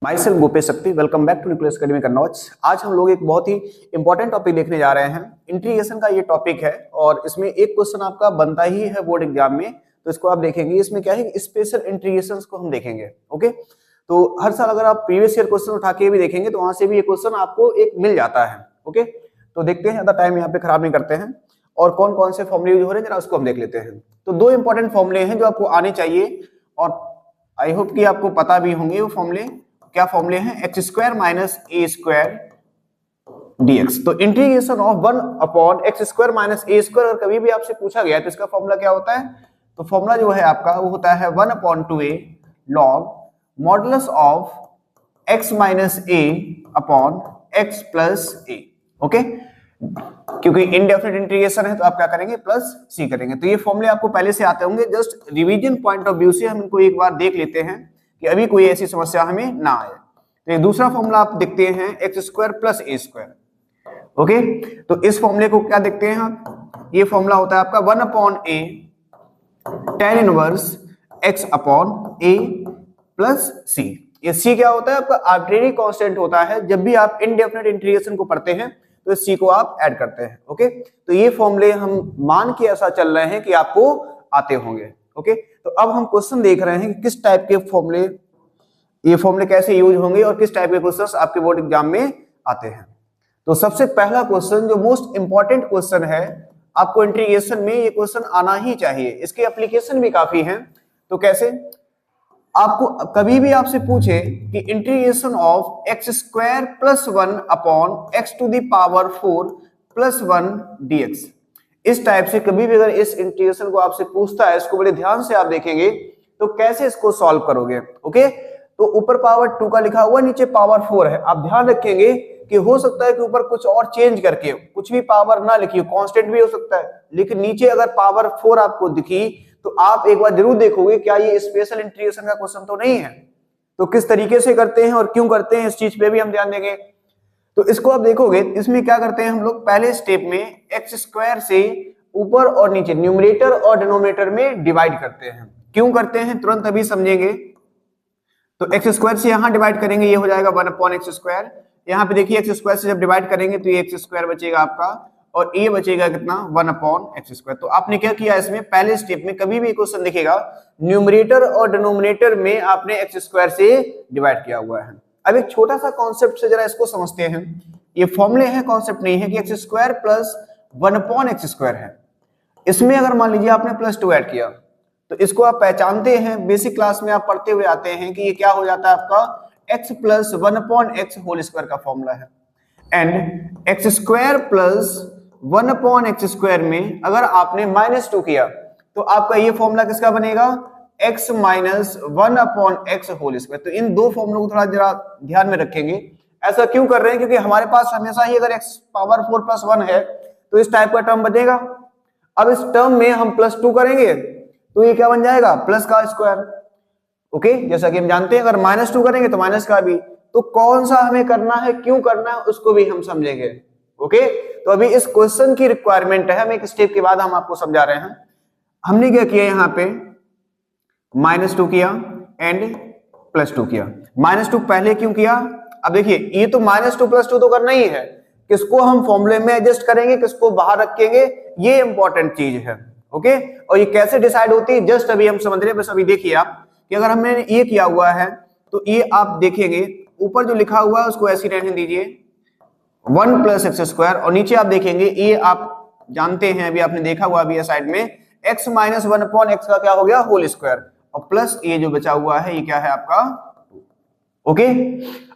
My self Gopesh Shakti. Welcome back to Nucleus Academy Kannauj. आज हम लोग एक बहुत ही इंपॉर्टेंट टॉपिक देखने जा रहे हैं। इंटीग्रेशन का ये टॉपिक है और इसमें एक क्वेश्चन आपका बनता ही है बोर्ड एग्जाम में, तो इसको आप देखेंगे। इसमें क्या है, स्पेशल इंटीग्रेशंस को हम देखेंगे। ओके, तो हर साल अगर आप प्रीवियस ईयर क्वेश्चन उठा के भी देखेंगे तो वहां से भी ये क्वेश्चन आपको एक मिल जाता है। ओके, तो देखते हैं, ज्यादा टाइम यहाँ पे खराब नहीं करते हैं और कौन कौन से फॉर्मूले यूज हो रहे हैं जरा उसको हम देख लेते हैं। तो दो इंपॉर्टेंट फॉर्मूले हैं जो आपको आने चाहिए और आई होप कि आपको पता भी होंगे वो फॉर्मूले। क्या फॉर्मूले हैं? एक्स स्क्वायर माइनस ए स्क्वायर डीएक्स। तो integration of 1 upon x square minus A square, और कभी भी आपसे पूछा गया तो इसका फॉर्मूला क्या होता है? तो फॉर्मूला जो है आपका वो होता है 1 upon 2a log modulus of x minus A upon x plus A. Okay, क्योंकि इनडेफिनिट इंटीग्रेशन है तो आप क्या करेंगे, प्लस सी करेंगे। तो ये फॉर्मूले आपको पहले से आते होंगे, just revision point of view से हम इनको एक बार देख लेते हैं कि अभी कोई ऐसी समस्या हमें ना आए। तो एक दूसरा फॉर्मूला आप देखते हैं एक्स स्क्वायर प्लस ए स्क्वायर। ओके, तो इस फॉर्मूले को क्या देखते हैं आप? ये फॉर्मूला होता है आपका 1 अपॉन ए tan इनवर्स एक्स अपॉन ए प्लस सी। ये सी क्या होता है? आपका आर्बिट्रेरी कांस्टेंट होता है। जब भी आप इनडेफिनिट इंटीग्रेशन को पढ़ते हैं तो इस सी को आप ऐड करते हैं। ओके, तो ये फॉर्मूले हम मान के ऐसा चल रहे हैं कि आपको आते होंगे। ओके, तो अब हम क्वेश्चन देख रहे हैं कि किस टाइप के फॉर्मूले, ये फॉर्मूले कैसे यूज होंगे और किस टाइप के क्वेश्चंस आपके बोर्ड एग्जाम में आते हैं। तो सबसे पहला क्वेश्चन जो मोस्ट इंपॉर्टेंट क्वेश्चन है आपको इंटीग्रेशन में, ये क्वेश्चन आना ही चाहिए। इसके एप्लीकेशन भी काफी हैं। तो कैसे? आपको कभी भी आपसे पूछे कि integration of x square plus 1 upon x to the power 4 plus 1 dx, इस टाइप से कभी भी अगर इस इंटीग्रेशन को आपसे पूछता है, इसको बड़े ध्यान से आप देखेंगे तो कैसे इसको सॉल्व करोगे। ओके, तो ऊपर पावर 2 का लिखा हुआ, नीचे पावर 4 है। आप ध्यान रखेंगे कि हो सकता है कि ऊपर कुछ और चेंज करके कुछ भी पावर ना लिखी हो, कांस्टेंट भी हो सकता है, लेकिन नीचे अगर पावर 4 आपको दिखी तो आप एक बार जरूर देखोगे क्या ये स्पेशल इंटीग्रेशन का क्वेश्चन तो नहीं है। तो किस तरीके से करते हैं और क्यों करते हैं, इस चीज पे भी हम ध्यान देंगे। तो इसको आप देखोगे, इसमें क्या करते हैं हम लोग, पहले स्टेप में एक्स स्क्वायर से ऊपर और नीचे न्यूमरेटर और डिनोमिनेटर में डिवाइड करते हैं। क्यों करते हैं तुरंत अभी समझेंगे। तो एक्स स्क्वायर से यहां डिवाइड करेंगे, ये हो जाएगा 1 अपॉन एक्स स्क्वायर। यहाँ पे देखिए एक्स स्क्वायर से जब डिवाइड करेंगे तो ये एक्स स्क्वायर बचेगा आपका, और ये बचेगा कितना, 1 अपॉन एक्स स्क्वायर। तो आपने क्या किया, इसमें पहले स्टेप में कभी भी क्वेश्चन दिखेगा न्यूमरेटर और डिनोमिनेटर में आपने एक्स स्क्वायर से डिवाइड किया हुआ है। अब एक छोटा सा कॉन्सेप्ट से जरा इसको समझते हैं। ये फॉर्मूले हैं, कॉन्सेप्ट नहीं है कि x square plus 1 upon x square है। इसमें अगर मान लीजिए आपने प्लस 2 ऐड किया तो इसको आप पहचानते हैं, बेसिक क्लास में आप पढ़ते हुए आते हैं कि ये क्या हो जाता है आपका, x plus 1 upon x whole square का फॉर्मूला है। And x square plus 1 upon x square में अगर आपने -2 किया तो आपका ये फॉर्मूला किसका बनेगा, x minus 1 upon x whole square. तो इन दो फॉर्मूलों को थोड़ा जरा ध्यान में रखेंगे। ऐसा क्यों कर रहे हैं? क्योंकि हमारे पास हमेशा ही अगर x पावर 4 प्लस 1 है तो इस टाइप का टर्म बनेगा। अब इस टर्म में हम +2 करेंगे तो ये क्या बन जाएगा, प्लस का स्क्वायर। ओके, जैसा कि हम जानते हैं अगर -2 करेंगे तो माइनस का भी। तो कौन सा हमें करना है, क्यों करना है, उसको भी हम समझेंगे। ओके, तो अभी इस क्वेश्चन की रिक्वायरमेंट है, हम एक स्टेप के बाद हम आपको समझा रहे हैं। हमने क्या किया, यहाँ पे -2 किया एंड +2 किया। -2 पहले क्यों किया? अब देखिए ये तो -2 +2 तो करना ही है, किसको हम फॉर्मूले में एडजस्ट करेंगे, किसको बाहर रखेंगे, ये इंपॉर्टेंट चीज है। ओके, और ये कैसे डिसाइड होती है जस्ट अभी हम समझ रहे हैं। बस अभी देखिए आप कि अगर हमने ये किया हुआ है तो ये आप देखेंगे ऊपर जो लिखा हुआ है उसको ऐसी रहने दीजिए 1 प्लस एक्स स्क्वायर, और नीचे आप देखेंगे ये आप जानते हैं, अभी आपने देखा हुआ अभी साइड में x माइनस 1 अपॉन एक्स का क्या हो गया, होल स्क्वायर, और प्लस ये जो बचा हुआ है ये क्या है आपका। ओके,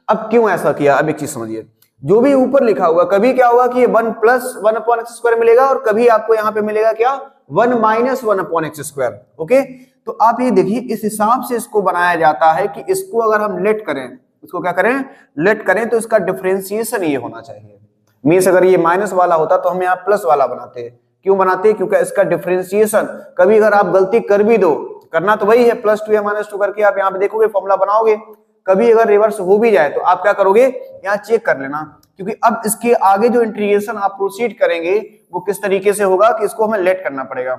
अब क्यों ऐसा किया, अब एक चीज समझिए। जो भी ऊपर लिखा हुआ कभी क्या होगा कि ये 1 प्लस 1 अपॉन एक्स स्क्वायर मिलेगा, और कभी आपको यहाँ पे मिलेगा क्या, 1 minus 1 upon x square. Okay, तो आप ये देखिए इस हिसाब से इसको बनाया जाता है कि इसको अगर हम लेट करें, इसको क्या करें, लेट करें, तो इसका डिफरेंशिएशन ये होना चाहिए। मींस अगर ये माइनस वाला होता तो हम यहाँ प्लस वाला बनाते हैं। क्यों बनाते हैं? क्योंकि इसका डिफरेंशिएशन कभी अगर आप गलती कर भी दो, करना तो वही है, +2 या -2 करके आप यहाँ पे देखोगे फॉर्मूला बनाओगे, कभी अगर रिवर्स हो भी जाए तो आप क्या करोगे, यहाँ चेक कर लेना। क्योंकि अब इसके आगे जो इंटीग्रेशन आप प्रोसीड करेंगे वो किस तरीके से होगा कि इसको हमें लेट करना पड़ेगा।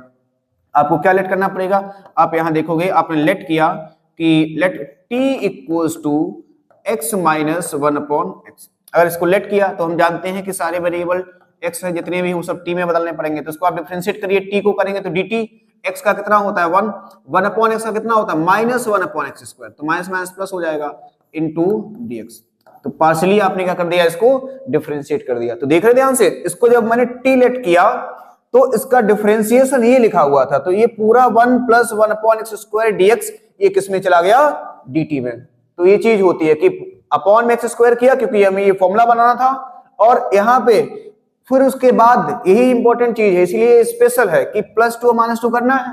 आपको क्या लेट करना पड़ेगा, आप यहां देखोगे आपने लेट किया कि let t equals to x minus 1/x। अगर इसको लेट किया तो हम जानते हैं कि सारे वेरिएबल x है जितने भी हम सब t में बदलने पड़ेंगे, तो इसको आप डिफरेंशिएट करिए, t को करेंगे तो dt x का कितना होता है 1/x का कितना होता है -1/x², तो माइनस माइनस प्लस हो जाएगा इनटू dx। तो पार्शियली आपने क्या कर दिया, इसको डिफरेंशिएट कर दिया। तो देख रहे ध्यान से, इसको जब मैंने t लेट किया तो इसका डिफरेंशिएशन ये लिखा हुआ था, तो ये पूरा 1 + 1/x² dx ये किसमें चला गया, dt में। तो ये चीज होती है कि अपॉन में x² किया क्योंकि हमें ये फॉर्मूला बनाना था, और यहाँ पे फिर उसके बाद यही इंपॉर्टेंट चीज है, इसलिए स्पेशल है कि +2 और -2 करना है।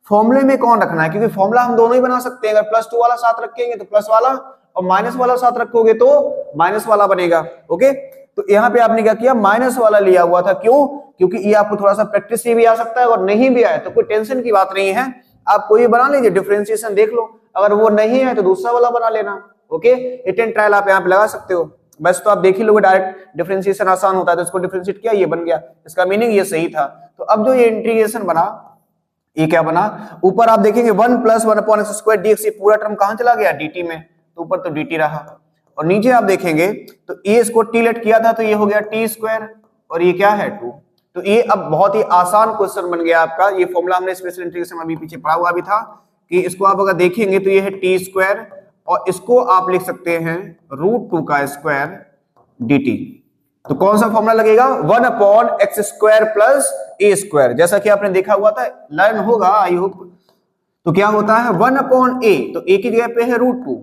फॉर्मूले में कौन रखना है, क्योंकि फॉर्मूला हम दोनों ही बना सकते हैं, अगर +2 वाला साथ रखेंगे तो प्लस वाला, और माइनस वाला साथ रखोगे तो माइनस वाला बनेगा। ओके, तो यहाँ पे आपने क्या किया, माइनस वाला लिया हुआ था, क्यों, क्योंकि ये आपको थोड़ा सा प्रैक्टिस से भी आ सकता है और नहीं भी आए तो कोई टेंशन की बात नहीं है, आप कोई बना लीजिए, डिफरेंशिएशन देख लो, अगर वो नहीं है तो दूसरा वाला बना लेना। ओके, हिट एंड ट्रायल आप यहाँ पे लगा सकते हो, बस तो आप देख ही लोगे, डायरेक्ट डिफरेंशिएशन आसान होता है, तो इसको डिफरेंशिएट किया, ये बन गया, इसका मीनिंग ये सही था। तो अब जो ये इंटीग्रेशन बना, ये क्या बना, ऊपर आप देखेंगे 1 + 1/x² dx, ये पूरा टर्म कहां चला गया, dt में, तो ऊपर तो dt रहा, और नीचे आप देखेंगे तो ये इसको t लेट किया था तो ये हो गया t², और ये क्या है 2। तो ये अब बहुत ही आसान क्वेश्चन बन गया आपका, ये फॉर्मूला हमने स्पेशल इंटीग्रेशन अभी पीछे पढ़ा हुआ भी था, कि इसको आप अगर देखेंगे तो ये है t², और इसको आप लिख सकते हैं √2² dt। तो कौन सा फॉर्मूला लगेगा, 1/x² + a², जैसा कि आपने देखा हुआ था, लर्न होगा आई होप। तो क्या होता है 1/a, तो a की जगह पे है √2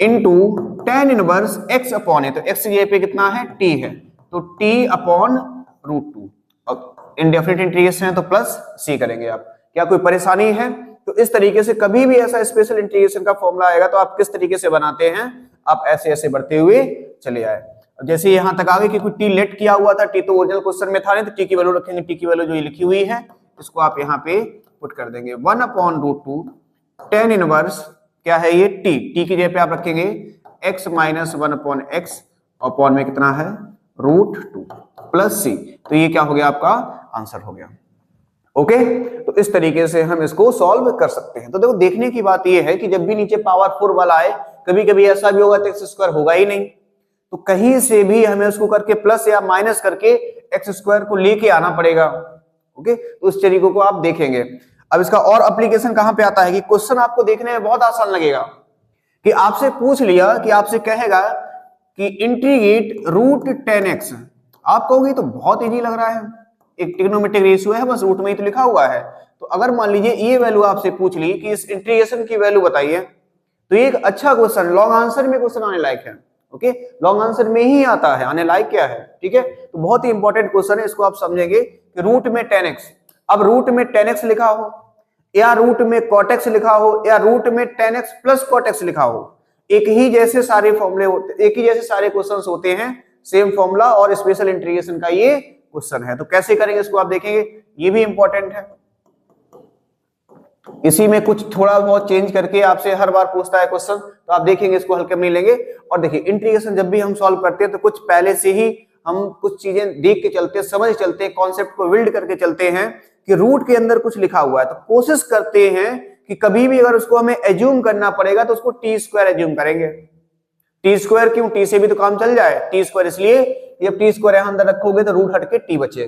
इंटू tan इनवर्स x/a, तो x की जगह पे कितना है, t है, तो t/√2। अब इनडेफिनिट इंटीग्रेशन है तो प्लस c करेंगे आप। क्या कोई परेशानी है, तो इस तरीके से कभी भी ऐसा स्पेशल इंटीग्रेशन का फॉर्मूला आएगा तो आप किस तरीके से बनाते हैं, आप ऐसे ऐसे बढ़ते हुए चले आए। जैसे यहां तक आ गए कि कोई टी लेट किया हुआ था, टी तो ओरिजिनल क्वेश्चन में था नहीं, तो टी की वैल्यू रखेंगे, टी की वैल्यू जो ये लिखी हुई है इसको आप यहाँ पे पुट कर देंगे, 1/√2 tan इनवर्स क्या है ये टी की जगह पे आप रखेंगे x - 1/x, और अपॉन में कितना है √2 + c, तो ये क्या हो गया, आपका आंसर हो गया। ओके, तो इस तरीके से हम इसको सॉल्व कर सकते हैं। तो देखो, देखने की बात यह है कि जब भी नीचे पावर 4 वाला आए, कभी कभी ऐसा भी होगा तो x² होगा ही नहीं, तो कहीं से भी हमें उसको करके प्लस या माइनस करके x² को लेके आना पड़ेगा। ओके, तो उस तरीकों को आप देखेंगे। अब इसका और एप्लीकेशन कहां पे आता है कि क्वेश्चन आपको देखने में बहुत आसान लगेगा, कि आपसे पूछ लिया, कि आपसे कहेगा कि इंटीग्रेट √10x, आप कहोगे तो बहुत इजी लग रहा है, एक ट्रिग्नोमेट्रिक रेशियो है, बस रूट में ही तो लिखा हुआ है। तो अगर मान लीजिए ये वैल्यू आपसे पूछ ली कि इस इंटीग्रेशन की वैल्यू बताइए, तो ये एक अच्छा क्वेश्चन, लॉन्ग आंसर में क्वेश्चन आने लायक है। ओके, लॉन्ग आंसर में ही आता है, आने लायक क्या है, ठीक है, तो बहुत ही इंपॉर्टेंट क्वेश्चन है, इसको आप समझेंगे कि रूट में 10x, अब रूट में 10x लिखा हो, या रूट में cot x लिखा हो, या रूट में 10x + cot x लिखा हो, एक ही जैसे सारे फॉर्मूले होते, एक ही जैसे सारे क्वेश्चंस होते हैं, सेम फॉर्मूला, और स्पेशल इंटीग्रेशन का ये क्वेश्चन है। तो कैसे करेंगे इसको आप देखेंगे, ये भी इंपॉर्टेंट है, इसी में कुछ थोड़ा बहुत चेंज करके आपसे हर बार पूछता है क्वेश्चन, तो आप देखेंगे इसको हल्के में लेंगे। और देखिए, इंटीग्रेशन जब भी हम सॉल्व करते हैं तो कुछ पहले से ही हम कुछ चीजें देख के चलते हैं, समझ चलते हैं, कॉन्सेप्ट को बिल्ड करके चलते हैं कि रूट के अंदर कुछ लिखा हुआ है, तो कोशिश करते हैं कि कभी भी अगर उसको हमें एज्यूम करना पड़ेगा तो उसको t² एज्यूम करेंगे। t² क्यों, t से भी तो काम चल जाए, t² इसलिए जब t² यहां अंदर रखोगे तो रूट हट के t बचे।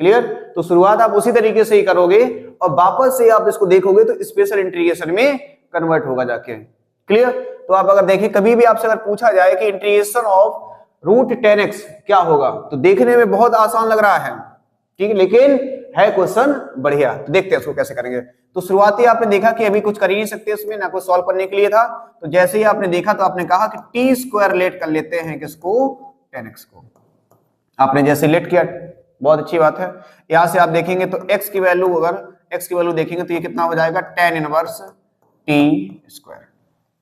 क्लियर, तो शुरुआत आप उसी तरीके से ही करोगे और वापस से आप इसको देखोगे तो स्पेशल इंटीग्रेशन में कन्वर्ट होगा जाके। क्लियर, तो आप अगर देखें, कभी भी आपसे अगर पूछा जाए कि इंटीग्रेशन ऑफ √10x क्या होगा, तो देखने में बहुत आसान लग रहा है, ठीक है, लेकिन है क्वेश्चन बढ़िया। तो देखते हैं इसको कैसे करेंगे। तो शुरुआती आपने देखा कि अभी कुछ कर ही नहीं सकते इसमें, ना कुछ सॉल्व करने के लिए था, तो जैसे ही आपने देखा तो आपने कहा कि t² लेट कर लेते हैं किसको, 10x को। आपने जैसे लेट किया, बहुत अच्छी बात है। यहां से आप देखेंगे तो x की वैल्यू, अगर x की वैल्यू देखेंगे तो ये कितना हो जाएगा, tan inverse t²।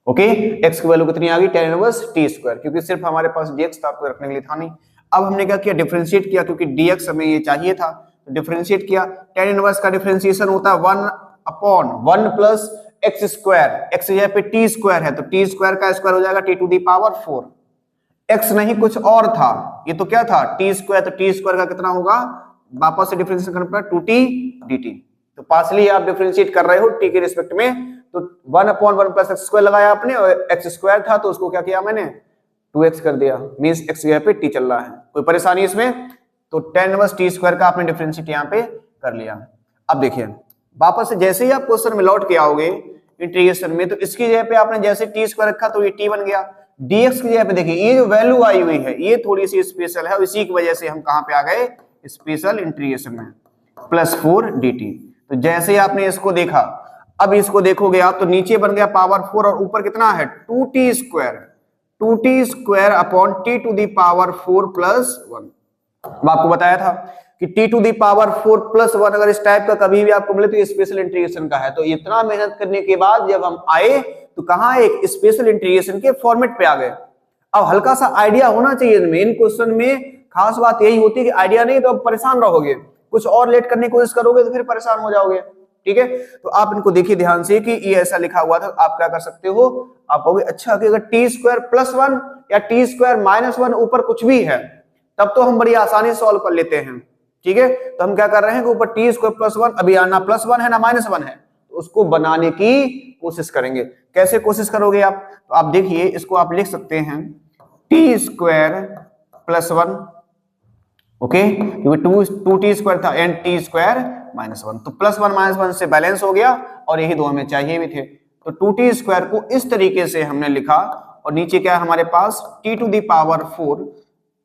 Okay, x की वैल्यू कितनी आ गई, tan इनवर्स t², क्योंकि सिर्फ हमारे पास dx था, आपको रखने के लिए था नहीं। अब हमने क्या किया, डिफरेंशिएट किया, क्योंकि dx हमें ये चाहिए था, तो डिफरेंशिएट किया। tan इनवर्स का डिफरेंशिएशन होता है 1/1 + x², x की जगह पे t² है, तो t² का स्क्वायर हो जाएगा t⁴। x नहीं कुछ और था, ये तो क्या था t², तो t² का कितना होगा, वापस से डिफरेंशिएट करना पड़ा 2t dt। तो पार्शियली आप डिफरेंशिएट कर रहे हो t के रिस्पेक्ट में, तो 1/1 प्लस एक्स स्क्वायर लगाया आपने और एक्स स्क्वायर था तो उसको क्या किया मैंने 2x कर दिया, मींस x की जगह पे t चल रहा है। कोई परेशानी इसमें? तो tan इनवर्स t स्क्वायर का आपने डिफरेंशिएट यहाँ पे कर लिया। अब देखिए वापस से जैसे ही आप क्वेश्चन में लौट के आओगे इंटीग्रेशन में, तो इसकी जगह पे आपने जैसे t स्क्वायर रखा तो ये t बन गया। dx की जगह पे देखिए ये जो वैल्यू आई हुई है ये थोड़ी सी स्पेशल है और इसी की वजह से हम कहां पे आ गए स्पेशल इंटीग्रेशन में, +4 dt। तो जैसे ही आपने इसको देखा, अब इसको देखोगे आप तो नीचे बन गया पावर 4 और ऊपर कितना है 2t square upon t to the power 4 plus 1। मैं आपको बताया था कि t to the power 4 plus 1 अगर इस टाइप का कभी भी आपको मिले तो ये स्पेशल इंटीग्रेशन का है। तो इतना मेहनत करने के बाद जब हम आए तो कहां एक स्पेशल इंटीग्रेशन के फॉर्मेट पे आ गए। अब हल्का सा आइडिया होना चाहिए मेन क्वेश्चन में, खास बात यही होती है कि आइडिया नहीं तो अब परेशान रहोगे, कुछ और लेट करने की कोशिश करोगे तो फिर परेशान हो जाओगे। ठीक है, तो आप इनको देखिए ध्यान से कि ये ऐसा लिखा हुआ था, आप क्या कर सकते हो, आप कहोगे अच्छा कि अगर t स्क्वायर प्लस 1 या t स्क्वायर माइनस 1 ऊपर कुछ भी है तब तो हम बड़ी आसानी से सॉल्व कर लेते हैं। ठीक है, तो हम क्या कर रहे हैं कि ऊपर t स्क्वायर प्लस 1, अभी ना प्लस 1 है ना माइनस 1 है, तो उसको बनाने की कोशिश करेंगे। कैसे कोशिश करोगे आप? तो आप देखिए इसको आप लिख सकते हैं t स्क्वायर प्लस 1, ओके, क्योंकि 2t स्क्वायर था एंड t स्क्वायर माइनस 1, तो प्लस 1 माइनस 1 से बैलेंस हो गया और यही दो हमें चाहिए भी थे। तो 2t स्क्वायर को इस तरीके से हमने लिखा और नीचे क्या है हमारे पास t to the power 4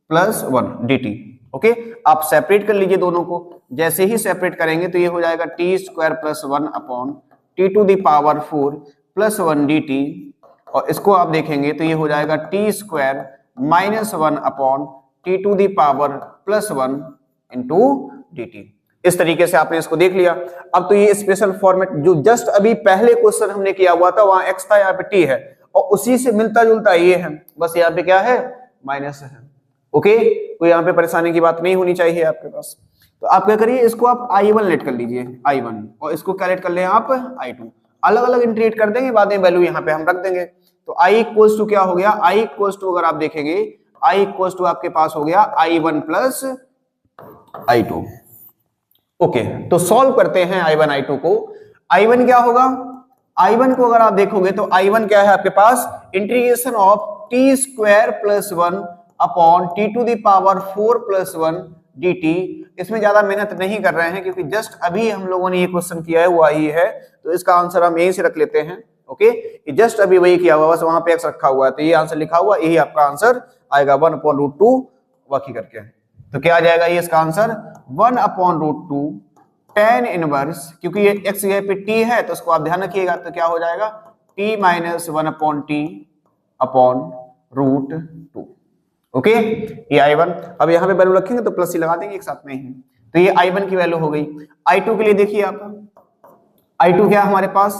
plus 1 dt। Okay, आप सेपरेट कर लीजिए दोनों को, जैसे ही सेपरेट करेंगे तो ये हो जाएगा t square plus 1 upon t to the power 4 plus 1 dt, और इसको आप देखेंगे तो ये हो जाएगा t square minus 1 upon t to the power plus 1 into dt। इस तरीके से आपने इसको देख लिया। अब तो ये स्पेशल फॉर्मेट जो जस्ट अभी पहले क्वेश्चन हमने किया हुआ था वहां x था, यहाँ पे t है और उसी से मिलता जुलता ये है, बस यहाँ पे क्या है माइनस है। ओके, तो यहाँ पे परेशानी की बात नहीं होनी चाहिए आपके पास। तो आप क्या करिए, इसको आप i1 लेट कर लीजिए i1 और इसको क्या लेट कर ले आप i2, अलग अलग इंटीग्रेट कर देंगे, बाद में वैल्यू यहाँ पे हम रख देंगे। तो i इक्वल्स टू क्या हो गया, i इक्वल्स टू अगर आप देखेंगे i इक्वल्स टू आपके पास हो गया i1 प्लस i2। ओके, तो सॉल्व करते हैं i1 i2 को। i1 क्या होगा, i1 को अगर आप देखोगे तो i1 क्या है आपके पास integration of t square plus 1 upon t to the power 4 plus 1 dt। इसमें ज्यादा मेहनत नहीं कर रहे हैं क्योंकि जस्ट अभी हम लोगों ने ये क्वेश्चन किया है हुआ ही है, तो इसका आंसर हम यहीं से रख लेते हैं। ओके, जस्ट अभी वही किया हुआ, बस वहां पे x रखा हुआ है, तो ये आंसर लिखा हुआ, यही आपका आंसर आएगा 1/√2 बाकी करके। तो क्या आ जाएगा ये इसका आंसर 1/√2 tan इनवर्स, क्योंकि ये x जगह पे t है तो इसको आप ध्यान रखिएगा, तो क्या हो जाएगा t minus 1/t upon √2। Okay, ये i1, अब यहाँ पे वैल्यू रखेंगे तो प्लस ही लगा देंगे एक साथ में ही, तो ये i1 की वैल्यू हो गई। i2 के लिए देखिए आप, i2 क्या हमारे पास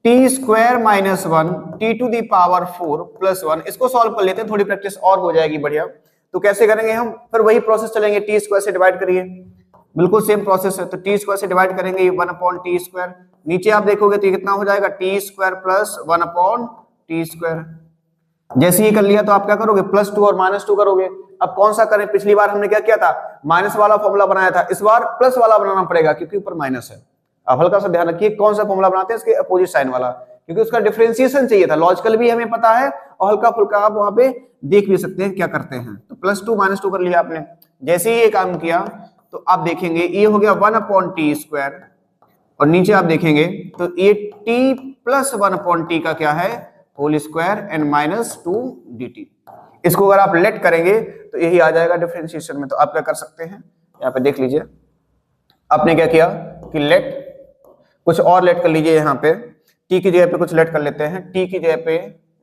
t square minus 1 t to the power 4 plus 1। इसको सॉल्व कर लेते हैं, थोड़ी प्रैक्टिस और हो जाएगी बढ़िया। तो कैसे करेंगे हम, फिर वही प्रोसेस चलेंगे, t स्क्वायर से डिवाइड करिए, बिल्कुल सेम प्रोसेस है। तो t स्क्वायर से डिवाइड करेंगे 1/t स्क्वायर, नीचे आप देखोगे तो ये कितना हो जाएगा t square plus 1/t square. जैसे ही कर लिया तो आप क्या करोगे +2 और -2 करोगे। अब कौन सा करें, पिछली बार हमने क्या किया था माइनस वाला फॉर्मूला बनाया था, इस बार प्लस वाला बनाना पड़ेगा क्योंकि ऊपर माइनस है। अब हल्का सा ध्यान रखिए कौन सा फॉर्मूला बनाते हैं, इसके अपोजिट साइन वाला, क्योंकि उसका डिफरेंशिएशन चाहिए था, लॉजिकल भी हमें पता है और हल्का फुल्का आप वहां पे देख भी सकते हैं क्या करते हैं। तो +2 -2 कर लिया आपने, जैसे ही ये काम किया तो आप देखेंगे ये हो गया 1/t स्क्वायर, और नीचे आप देखेंगे तो ये t प्लस 1/t का क्या है होल स्क्वायर एंड -2 dt। इसको अगर आप लेट करेंगे तो यही आ जाएगा डिफरेंशिएशन में। तो आप क्या कर सकते हैं, यहाँ पे देख लीजिए, आपने क्या किया कि लेट, कुछ और लेट कर लीजिए, यहाँ पे t की जगह पे कुछ लेट कर लेते हैं, t की जगह पे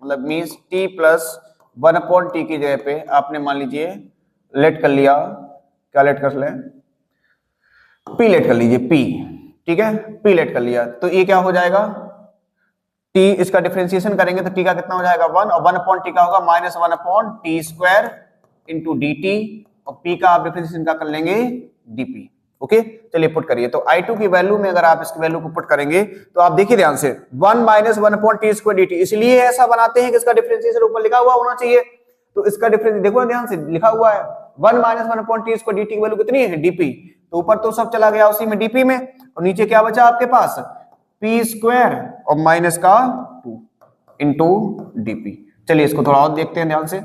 मतलब मीन्स t प्लस 1/t की जगह पे आपने मान लीजिए लेट कर लिया, क्या लेट कर ले, p लेट कर लीजिए, p, ठीक है, p लेट कर लिया, तो ये क्या हो जाएगा t, इसका डिफरेंशिएशन करेंगे तो t का कितना हो जाएगा 1, और 1/t का होगा -1/t स्क्वायर इंटू dt, और p का आप डिफरेंशिएशन का कर लेंगे dp। ओके, चलिए पुट करिए। तो i2 की वैल्यू में अगर आप इसकी वैल्यू को पुट करेंगे तो आप देखिए ध्यान से 1 - 1/t स्क्वायर dt, इसलिए ऐसा बनाते हैं कि इसका डिफरेंशिएशन ऊपर लिखा हुआ होना चाहिए। तो इसका डिफरेंस देखो ध्यान से लिखा हुआ है 1 - 1/t स्क्वायर dt की वैल्यू कितनी है dp, तो ऊपर तो सब चला गया उसी में dp में, और नीचे क्या बचा आपके पास पी स्क्वायर और माइनस का 2 इंटू डीपी। चलिए इसको थोड़ा और देखते हैं ध्यान से।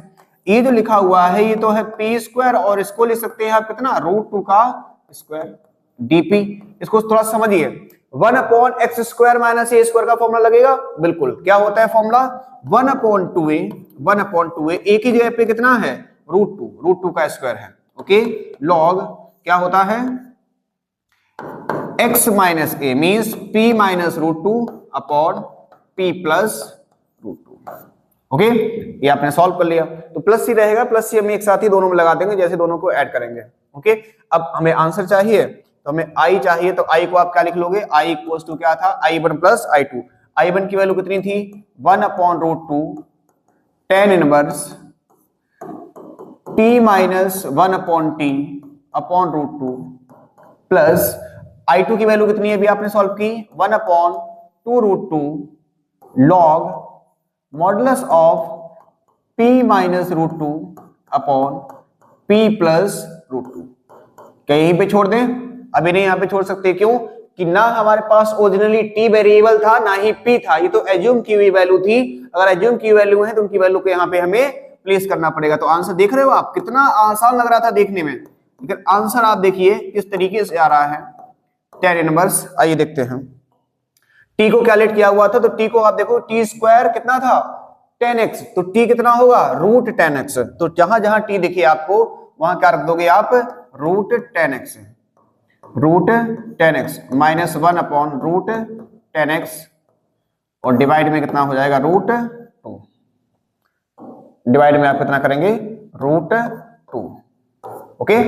ये जो लिखा हुआ है ये तो है पी स्क्वायर और इसको लिख सकते हैं आप कितना, √2 का स्क्वायर डीपी। इसको थोड़ा समझिए, 1/x² माइनस ए स्क्वायर का फॉर्मूला लगेगा। बिल्कुल, क्या होता है फॉर्मूला, 1/2a एक ही जगह पे कितना है, √2 का स्क्वायर है। ओके, लॉग क्या होता है, x minus a means p minus √2 upon p plus √2। Okay, ये आपने सॉल्व कर लिया तो प्लस सी रहेगा, प्लस सी हम एक साथ ही दोनों में लगा देंगे जैसे दोनों को ऐड करेंगे। ओके, अब हमें आंसर चाहिए तो हमें i चाहिए, तो i को आप क्या लिख लोगे, i इक्वल्स टू क्या था, i1 प्लस i2। i1 की वैल्यू कितनी थी, 1/√2 tan inverse t minus 1/t upon √2 plus i2 की वैल्यू कितनी है, अभी आपने सॉल्व की, 1/2√2 log modulus of p minus √2 upon p plus √2। क्या यहीं पे छोड़ दें, अभी नहीं यहाँ पे छोड़ सकते, क्यों कि ना हमारे पास ओरिजिनली t वेरिएबल था ना ही p था, ये तो एज्यूम की हुई वैल्यू थी। अगर एज्यूम की वैल्यू है तो उनकी वैल्यू को यहाँ पे हमें प्लेस करना पड़ेगा। तो आंसर देख रहे हो आप, कितना आसान लग रहा था देखने में, लेकिन आंसर आप देखिए किस तरीके से आ रहा है, tan इनवर्स। आइए देखते हैं, t को कैलकुलेट किया हुआ था तो t को आप देखो, t स्क्वायर कितना था 10x, तो t कितना होगा √10x। तो जहां जहां t दिखे आपको वहां क्या रख दोगे आप, √10x माइनस 1/√10x और डिवाइड में कितना हो जाएगा, √2। डिवाइड में आप कितना करेंगे, √2। Okay,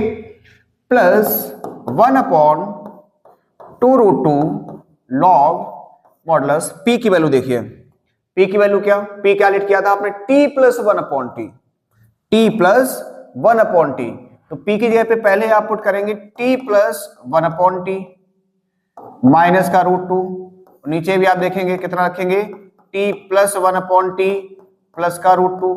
plus 1/2√2 log modulus p की वैल्यू देखिए, p की वैल्यू क्या, p क्या लिख किया था आपने, t plus 1/t, t plus 1/t। तो p की जगह पे पहले आप पुट करेंगे t प्लस 1/t माइनस का √2, नीचे भी आप देखेंगे कितना रखेंगे, t प्लस 1/t प्लस का √2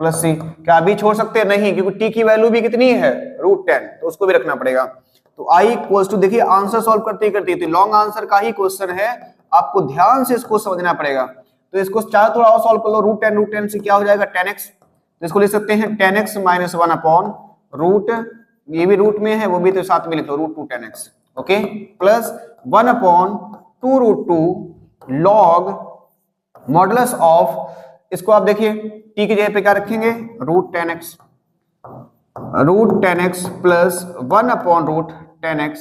प्लस c। क्या अभी छोड़ सकते हैं, नहीं, क्योंकि t की वैल्यू भी कितनी है √10, तो उसको भी रखना पड़ेगा। तो i इक्वल्स टू, देखिए आंसर सॉल्व करते ही लॉन्ग आंसर का ही क्वेश्चन है, आपको ध्यान से इसको समझना पड़ेगा। तो इसको चाहे थोड़ा और सॉल्व कर लो, √10 से क्या हो जाएगा 10x, तो इसको लिख सकते हैं 10x माइनस 1/√, ये भी रूट में है वो भी तो साथ में लिख लो, √2 10x। Okay, plus 1/2√2 log modulus of, इसको आप देखिए t की जगह पे क्या रखेंगे, √10x प्लस 1/√10x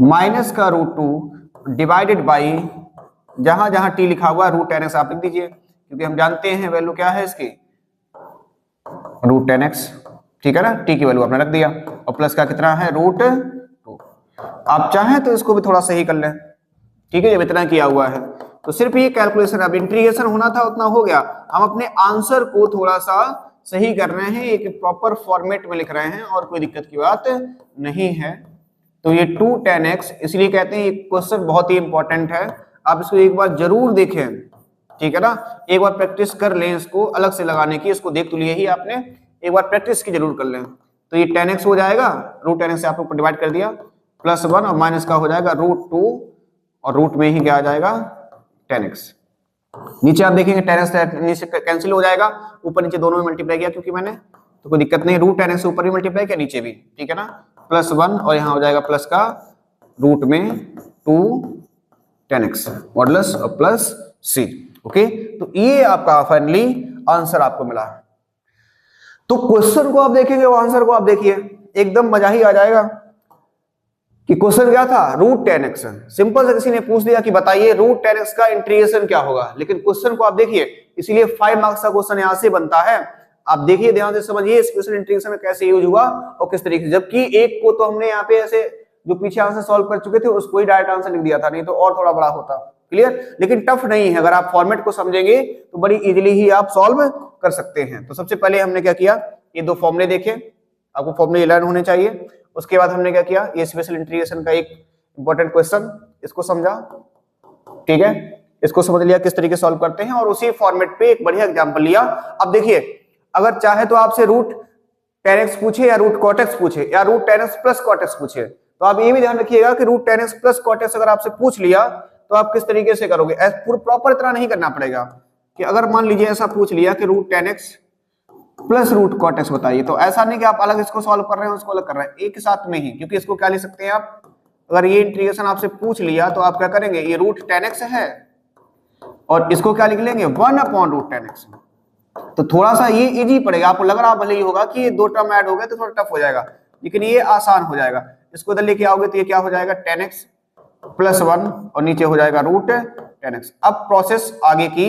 माइनस का √2 डिवाइडेड बाई, जहां जहां t लिखा हुआ है √10x आप लिख दीजिए, क्योंकि हम जानते हैं वैल्यू क्या है इसकी, √10x। ठीक है ना, t की वैल्यू आपने रख दिया और प्लस का कितना है, √2। आप चाहें तो इसको भी थोड़ा सही कर लें, ठीक है, जब इतना किया हुआ है तो सिर्फ ये कैलकुलेशन, अब इंटीग्रेशन होना था उतना हो गया, हम अपने आंसर को थोड़ा सा सही कर रहे हैं, एक प्रॉपर फॉर्मेट में लिख रहे हैं और कोई दिक्कत की बात नहीं है। तो ये 2 10x, इसलिए कहते हैं ये क्वेश्चन बहुत ही इंपॉर्टेंट है, आप इसको एक बार जरूर देखें, ठीक है ना, एक बार प्रैक्टिस कर लें इसको अलग से लगाने की, इसको देख तो लिए ही आपने, एक बार प्रैक्टिस की जरूर कर लें। तो ये 10x हो जाएगा, √10x से आप ऊपर डिवाइड कर दिया, प्लस 1 और माइनस का हो जाएगा √2 और रूट में ही क्या आ जाएगा 10x। नीचे आप देखेंगे 10x नीचे कैंसिल हो जाएगा, ऊपर नीचे दोनों में मल्टीप्लाई किया क्योंकि मैंने, तो कोई दिक्कत नहीं, √10x ऊपर भी मल्टीप्लाई किया नीचे भी, ठीक है ना, प्लस 1 और यहाँ हो जाएगा प्लस का रूट में 2 10x मॉडुलस और प्लस c। ओके, तो ये आपका फाइनली आंसर आपको मिला। तो क्वेश्चन को आप देखेंगे और आंसर को आप देखिए, एकदम मजा ही आ जाएगा कि क्वेश्चन क्या था, √10x। सिंपल से किसी ने पूछ दिया कि बताइए √10x का इंटीग्रेशन क्या होगा, लेकिन क्वेश्चन को आप देखिए, इसीलिए 5 मार्क्स का क्वेश्चन यहां से बनता है। आप देखिए ध्यान से समझिए इस क्वेश्चन इंटीग्रेशन में कैसे यूज हुआ और किस तरीके से, जबकि एक को तो हमने यहाँ पे ऐसे जो पीछे आंसर सॉल्व कर चुके थे उसको ही डायरेक्ट आंसर लिख दिया था, नहीं तो और थोड़ा बड़ा होता। क्लियर, लेकिन टफ नहीं है, अगर आप फॉर्मेट को समझेंगे तो बड़ी इजीली ही आप सॉल्व कर सकते हैं। तो सबसे पहले हमने क्या किया, ये दो फॉर्मूले देखे, आपको फॉर्मूले लर्न होने चाहिए। उसके बाद हमने क्या किया, ये स्पेशल इंटीग्रेशन का एक इंपॉर्टेंट क्वेश्चन, इसको समझा, ठीक है, इसको समझ लिया किस तरीके से सॉल्व करते हैं, और उसी फॉर्मेट पे एक बढ़िया एग्जांपल लिया। अब देखिए, अगर चाहे तो आपसे √10x पूछे या √cotx पूछे या √10x प्लस cotx पूछे, तो आप ये भी ध्यान रखिएगा कि √10x प्लस cotx अगर आपसे पूछ लिया तो आप किस तरीके से करोगे, पूरा प्रॉपर इतना नहीं करना पड़ेगा कि अगर मान लीजिए ऐसा पूछ लिया कि root 10x plus root cot x बताइए, तो ऐसा नहीं कि आप अलग इसको सॉल्व कर रहे हैं उसको अलग कर रहे हैं, एक साथ में ही, क्योंकि इसको क्या लिख सकते हैं आप, अगर ये इंटीग्रेशन आपसे पूछ लिया तो आप क्या करेंगे, ये रूट 10x है और इसको क्या लिख लेंगे 1/√10x। तो थोड़ा सा ये इजी पड़ेगा, आपको लग रहा भले ही होगा कि ये दो टर्म ऐड हो गए तो थोड़ा टफ हो जाएगा, लेकिन ये आसान हो जाएगा। इसको इधर लेके आओगे तो ये क्या हो जाएगा 10x + 1 और नीचे हो जाएगा रूट 10x। अब प्रोसेस आगे की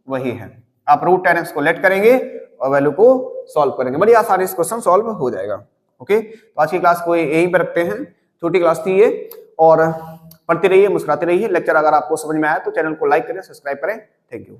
वही है, आप रूट 10x को लेट करेंगे और वैल्यू को सॉल्व करेंगे, बड़ी आसानी से क्वेश्चन सॉल्व हो जाएगा। ओके, तो आज की क्लास को यहीं पर रखते हैं, छोटी क्लास थी ये, और पढ़ते रहिए, मुस्कुराते रहिए। लेक्चर अगर आपको समझ में आया तो चैनल को लाइक करें, सब्सक्राइब करें। Thank you.